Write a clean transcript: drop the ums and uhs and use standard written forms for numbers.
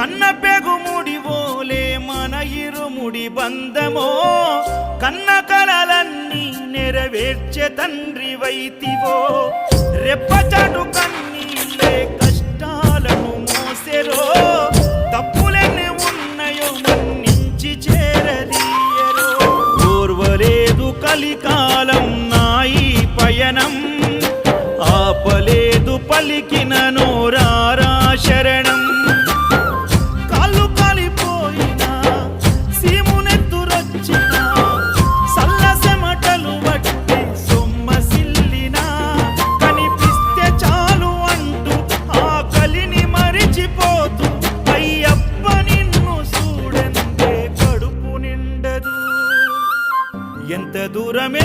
కన్న పెగుముడి ఓలే మన ఇరుముడి బంధమో కన్న కలలన్నీ నెరవేర్చే తండ్రి వైతివో రెప్పచాటు కన్నీళ్ళే కష్టాలను మోసెరో తప్పులెన్ని ఉన్నాయో మన్నించి చేరదీయరో ఓర్వలేదు కలికాలం నాయి పయనం ఆపలేదు పలికిన నోరారా శరణం కాళ్ళు కాలిపోయినా సీమునెత్తురొచ్చినా సల్లసెమటలు వట్టి సొమ్మసిల్లినా కనిపిస్తే చాలు అంటూ ఆ కలిని మరిచిపోతూ అయ్యప్ప నిన్ను చూడందే కడుపు నిండదు ఎంత దూరం